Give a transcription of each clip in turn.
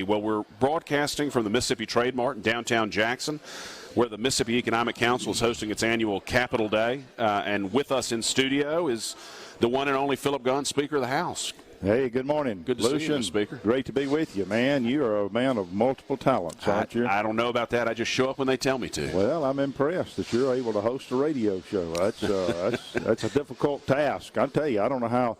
Well, we're broadcasting from the Mississippi Trade Mart in downtown Jackson, where the Mississippi Economic Council is hosting its annual Capital Day. And with us in studio is the one and only Philip Gunn, Speaker of the House. Hey, good morning. Good to see you, Speaker. Great to be with you, man. You are a man of multiple talents, aren't you? I don't know about that. I just show up when they tell me to. Well, I'm impressed that you're able to host a radio show. That's a difficult task. I tell you, I don't know how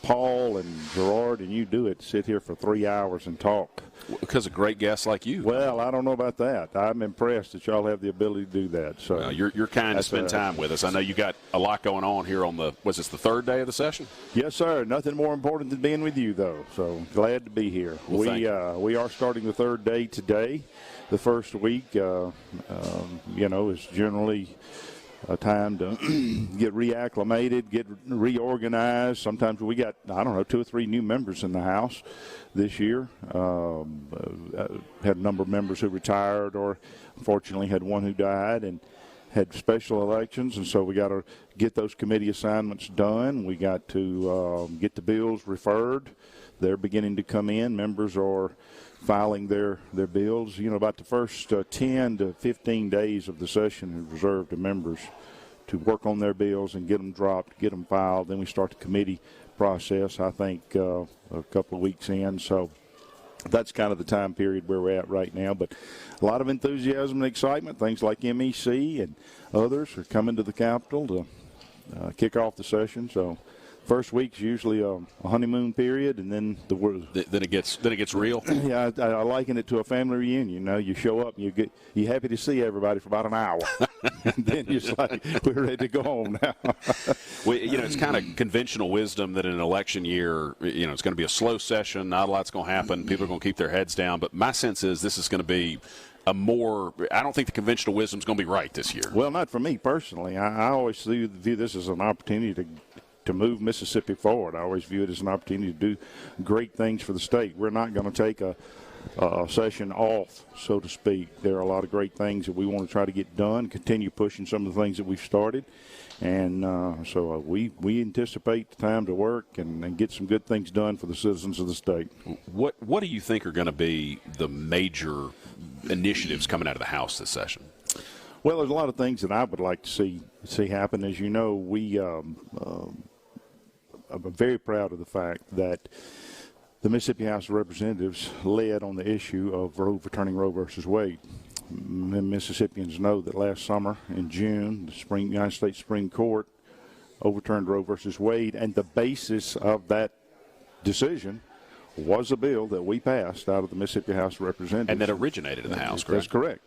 Paul and Gerard and you do it, sit here for 3 hours and talk. Because of great guests like you. Well, I don't know about that. I'm impressed that y'all have the ability to do that. So well, you're kind to spend time with us. I know you got a lot going on here on the third day of the session? Yes, sir. Nothing more important than being with you, though. So glad to be here. Well, we are starting the third day today. The first week, is generally a time to get reacclimated, get reorganized. Sometimes we got, 2 or 3 new members in the House this year. Had a number of members who retired or unfortunately had one who died and had special elections. And so we got to get those committee assignments done. We got to get the bills referred. They're beginning to come in. Members are filing their bills. About the first 10 to 15 days of the session is reserved to members to work on their bills and get them dropped, get them filed. Then we start the committee process, I think, a couple of weeks in. So that's kind of the time period where we're at right now. But a lot of enthusiasm and excitement. Things like MEC and others are coming to the Capitol to kick off the session. So first week's usually a honeymoon period, and then then it gets real. Yeah, I liken it to a family reunion. You show up and you're happy to see everybody for about an hour, and then you're just like, we're ready to go home now. Well, it's kind of conventional wisdom that in an election year, it's going to be a slow session. Not a lot's going to happen. People are going to keep their heads down. But my sense is this is going to be I don't think the conventional wisdom is going to be right this year. Well, not for me personally. I always view this as an opportunity to move Mississippi forward. I always view it as an opportunity to do great things for the state. We're not going to take a session off, so to speak. There are a lot of great things that we want to try to get done, continue pushing some of the things that we've started. And so we anticipate the time to work and get some good things done for the citizens of the state. What do you think are going to be the major initiatives coming out of the House this session? Well, there's a lot of things that I would like to see happen. As you know, I'm very proud of the fact that the Mississippi House of Representatives led on the issue of overturning Roe versus Wade. Mississippians know that last summer in June, the United States Supreme Court overturned Roe versus Wade, and the basis of that decision was a bill that we passed out of the Mississippi House of Representatives. And that originated in the House, correct? That's correct.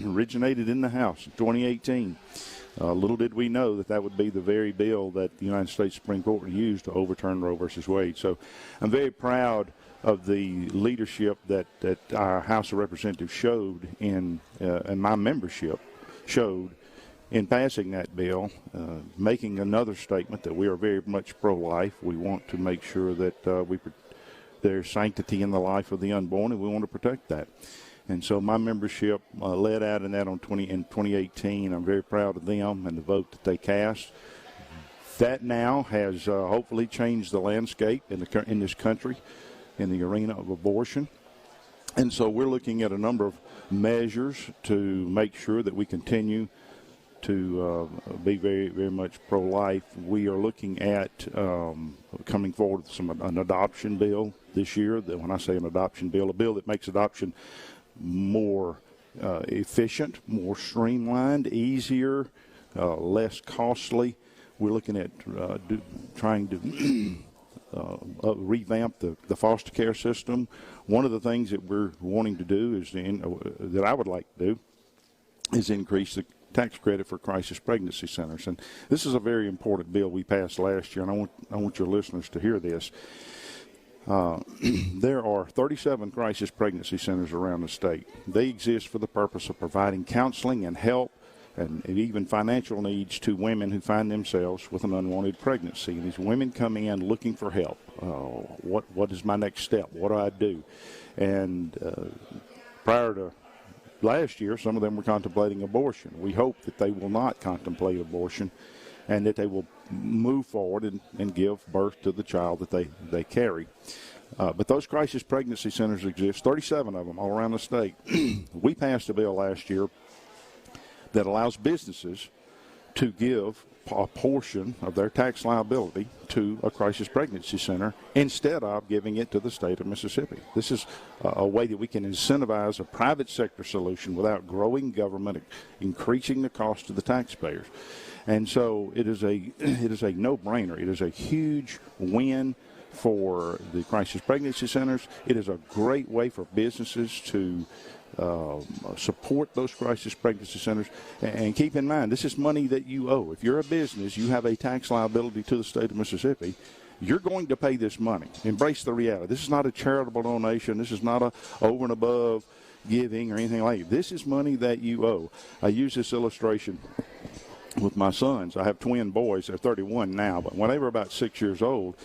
Originated in the House in 2018. Little did we know that would be the very bill that the United States Supreme Court used to overturn Roe versus Wade. So I'm very proud of the leadership that our House of Representatives showed and my membership showed in passing that bill, making another statement that we are very much pro-life. We want to make sure that there's sanctity in the life of the unborn, and we want to protect that. And so my membership led out in that in 2018. I'm very proud of them and the vote that they cast. That now has hopefully changed the landscape in this country in the arena of abortion. And so we're looking at a number of measures to make sure that we continue to be very, very much pro-life. We are looking at coming forward with an adoption bill this year. When I say an adoption bill, a bill that makes adoption more efficient, more streamlined, easier, less costly. We're looking at trying to revamp the foster care system. One of the things that we're wanting to do that I would like to do is increase the tax credit for crisis pregnancy centers. And this is a very important bill we passed last year, and I want your listeners to hear this. There are 37 crisis pregnancy centers around the state. They exist for the purpose of providing counseling and help and even financial needs to women who find themselves with an unwanted pregnancy. And these women come in looking for help. What is my next step? What do I do? And prior to last year, some of them were contemplating abortion. We hope that they will not contemplate abortion and that they will move forward and give birth to the child that they carry. But those crisis pregnancy centers exist, 37 of them all around the state. We passed a bill last year that allows businesses to give a portion of their tax liability to a crisis pregnancy center instead of giving it to the state of Mississippi. This is a way that we can incentivize a private sector solution without growing government, increasing the cost to the taxpayers. And so it is a no-brainer. It is a huge win for the crisis pregnancy centers. It is a great way for businesses to support those crisis pregnancy centers. And keep in mind, this is money that you owe. If you're a business, you have a tax liability to the state of Mississippi, you're going to pay this money. Embrace the reality. This is not a charitable donation. This is not a over and above giving or anything like that. This is money that you owe. I use this illustration with my sons. I have twin boys. They're 31 now, but when they were about 6 years old,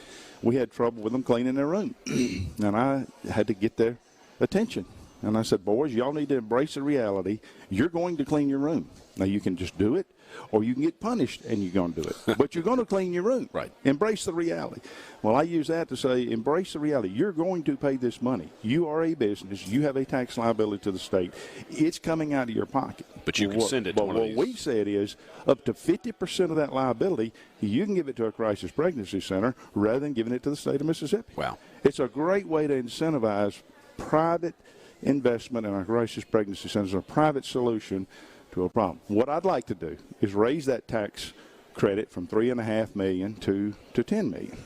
we had trouble with them cleaning their room. And I had to get their attention. And I said, boys, y'all need to embrace the reality. You're going to clean your room. Now, you can just do it, or you can get punished and you're going to do it. But you're going to clean your room. Right. Embrace the reality. Well, I use that to say, embrace the reality. You're going to pay this money. You are a business. You have a tax liability to the state. It's coming out of your pocket. But you can send it to one of these. What we said is up to 50% of that liability, you can give it to a crisis pregnancy center rather than giving it to the state of Mississippi. Wow. It's a great way to incentivize private investment in our crisis pregnancy centers, a private solution to a problem. What I'd like to do is raise that tax credit from $3.5 million to $10 million.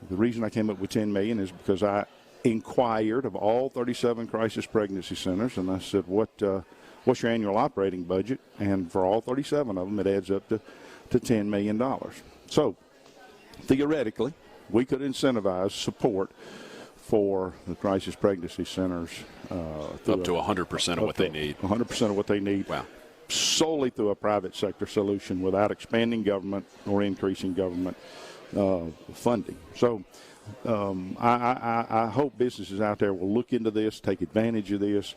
The reason I came up with $10 million is because I inquired of all 37 crisis pregnancy centers, and I said, what's your annual operating budget? And for all 37 of them, it adds up to $10 million. So theoretically, we could incentivize support for the crisis pregnancy centers. Up to 100% of what they need. 100% of what they need. Wow. Solely through a private sector solution without expanding government or increasing government funding. So I hope businesses out there will look into this, take advantage of this,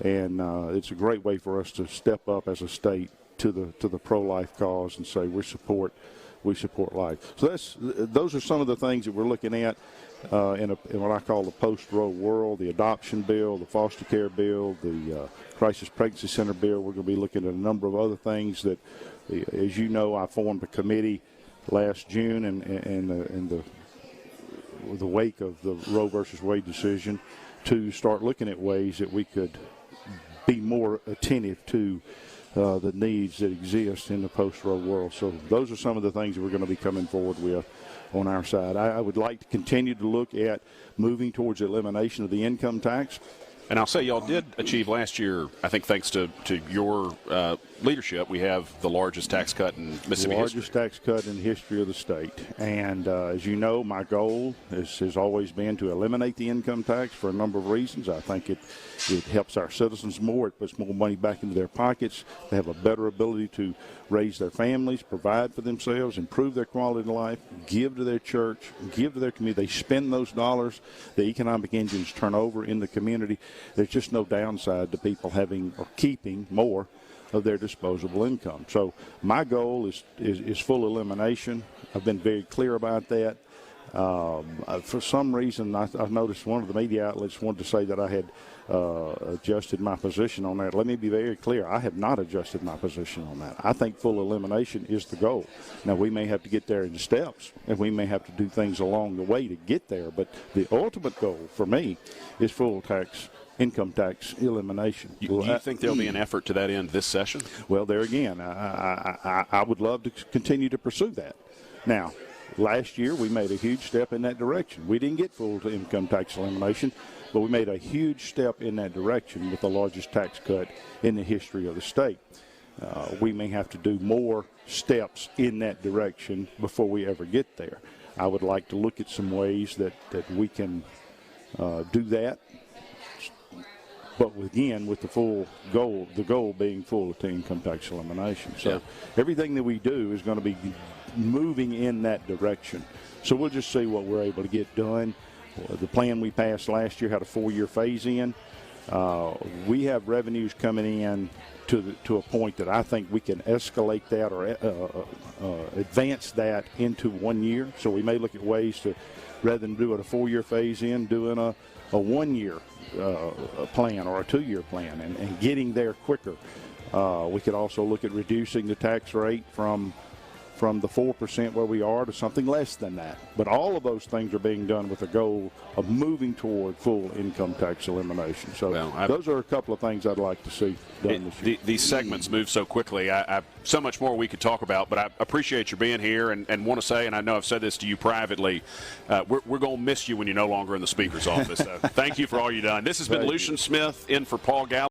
and it's a great way for us to step up as a state to the pro-life cause and say we support life. So those are some of the things that we're looking at in what I call the post-Roe world: the adoption bill, the foster care bill, the crisis pregnancy center bill. We're going to be looking at a number of other things that, as you know, I formed a committee last June in the wake of the Roe versus Wade decision to start looking at ways that we could be more attentive to the needs that exist in the post-Roe world. So those are some of the things that we're going to be coming forward with on our side. I would like to continue to look at moving towards elimination of the income tax. And I'll say y'all did achieve last year, I think thanks to your leadership, we have the largest tax cut in Mississippi history. The largest tax cut in the history of the state. And as you know, my goal has always been to eliminate the income tax for a number of reasons. I think it helps our citizens more. It puts more money back into their pockets. They have a better ability to raise their families, provide for themselves, improve their quality of life, give to their church, give to their community. They spend those dollars. The economic engines turn over in the community. There's just no downside to people having or keeping more of their disposable income. So my goal is full elimination. I've been very clear about that. For some reason, I've noticed one of the media outlets wanted to say that I had adjusted my position on that. Let me be very clear. I have not adjusted my position on that. I think full elimination is the goal. Now, we may have to get there in steps, and we may have to do things along the way to get there, but the ultimate goal for me is full income tax elimination. Do you think there'll be an effort to that end this session? Well, there again, I would love to continue to pursue that. Now, last year we made a huge step in that direction. We didn't get full income tax elimination, but we made a huge step in that direction with the largest tax cut in the history of the state. We may have to do more steps in that direction before we ever get there. I would like to look at some ways that we can do that. But again, with the goal being full income tax elimination. So everything that we do is going to be moving in that direction. So we'll just see what we're able to get done. The plan we passed last year had a 4-year phase in. We have revenues coming in to a point that I think we can escalate that or advance that into 1 year. So we may look at ways to, rather than do it a 4-year phase in, doing a 1-year plan or a 2-year plan and getting there quicker. We could also look at reducing the tax rate from the 4% where we are to something less than that. But all of those things are being done with the goal of moving toward full income tax elimination. So those are a couple of things I'd like to see done this year. These segments move so quickly. So much more we could talk about, but I appreciate you being here and want to say, and I know I've said this to you privately, we're going to miss you when you're no longer in the speaker's office. So thank you for all you've done. This has been Lucian Smith in for Paul Gallo.